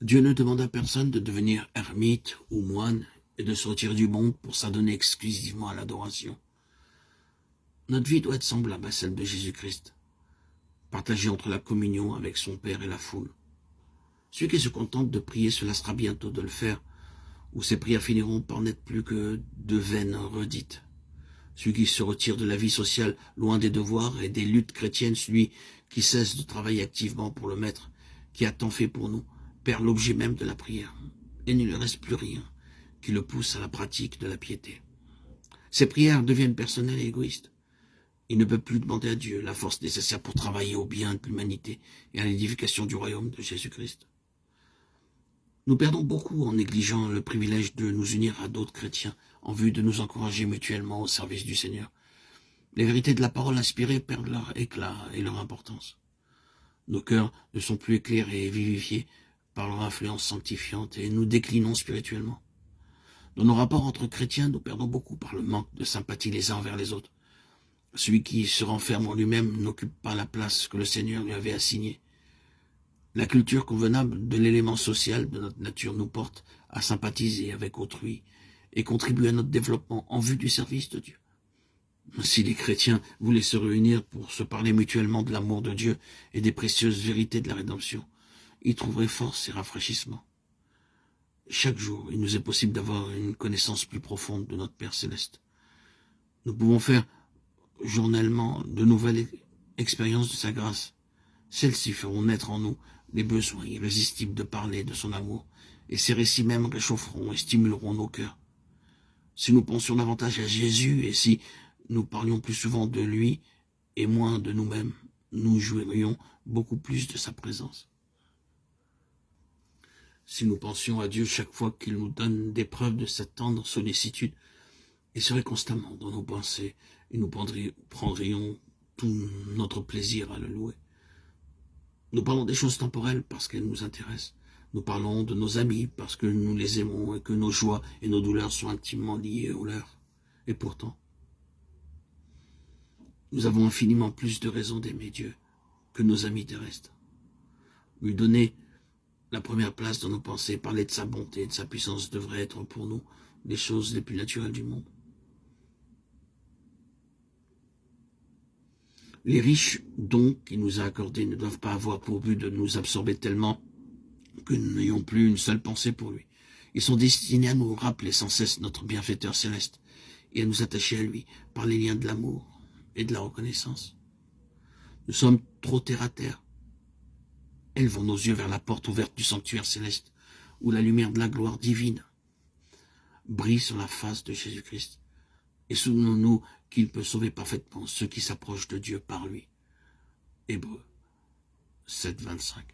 Dieu ne demande à personne de devenir ermite ou moine et de se retirer du monde pour s'adonner exclusivement à l'adoration. Notre vie doit être semblable à celle de Jésus-Christ, partagée entre la communion avec son Père et la foule. Celui qui se contente de prier se lassera bientôt de le faire, ou ses prières finiront par n'être plus que de vaines redites. Celui qui se retire de la vie sociale, loin des devoirs et des luttes chrétiennes, celui qui cesse de travailler activement pour le Maître, qui a tant fait pour nous, perd l'objet même de la prière, et il ne lui reste plus rien qui le pousse à la pratique de la piété. Ses prières deviennent personnelles et égoïstes. Il ne peut plus demander à Dieu la force nécessaire pour travailler au bien de l'humanité et à l'édification du royaume de Jésus-Christ. Nous perdons beaucoup en négligeant le privilège de nous unir à d'autres chrétiens en vue de nous encourager mutuellement au service du Seigneur. Les vérités de la parole inspirée perdent leur éclat et leur importance. Nos cœurs ne sont plus éclairés et vivifiés par leur influence sanctifiante et nous déclinons spirituellement. Dans nos rapports entre chrétiens, nous perdons beaucoup par le manque de sympathie les uns envers les autres. Celui qui se renferme en lui-même n'occupe pas la place que le Seigneur lui avait assignée. La culture convenable de l'élément social de notre nature nous porte à sympathiser avec autrui et contribue à notre développement en vue du service de Dieu. Si les chrétiens voulaient se réunir pour se parler mutuellement de l'amour de Dieu et des précieuses vérités de la rédemption, ils trouveraient force et rafraîchissement. Chaque jour, il nous est possible d'avoir une connaissance plus profonde de notre Père Céleste. Nous pouvons faire journellement de nouvelles expériences de sa grâce. Celles-ci feront naître en nous les besoins irrésistibles de parler de son amour, et ces récits même réchaufferont et stimuleront nos cœurs. Si nous pensions davantage à Jésus, et si nous parlions plus souvent de lui et moins de nous-mêmes, nous jouirions beaucoup plus de sa présence. Si nous pensions à Dieu chaque fois qu'il nous donne des preuves de sa tendre sollicitude, il serait constamment dans nos pensées, et nous prendrions tout notre plaisir à le louer. Nous parlons des choses temporelles parce qu'elles nous intéressent. Nous parlons de nos amis parce que nous les aimons et que nos joies et nos douleurs sont intimement liées aux leurs. Et pourtant, nous avons infiniment plus de raisons d'aimer Dieu que nos amis terrestres. Lui donner la première place dans nos pensées, parler de sa bonté et de sa puissance devrait être pour nous les choses les plus naturelles du monde. Les riches dons qu'il nous a accordés ne doivent pas avoir pour but de nous absorber tellement que nous n'ayons plus une seule pensée pour lui. Ils sont destinés à nous rappeler sans cesse notre bienfaiteur céleste et à nous attacher à lui par les liens de l'amour et de la reconnaissance. Nous sommes trop terre à terre. Élevons nos yeux vers la porte ouverte du sanctuaire céleste où la lumière de la gloire divine brille sur la face de Jésus-Christ. Et souvenons-nous qu'il peut sauver parfaitement ceux qui s'approchent de Dieu par lui. Hébreux 7, 25.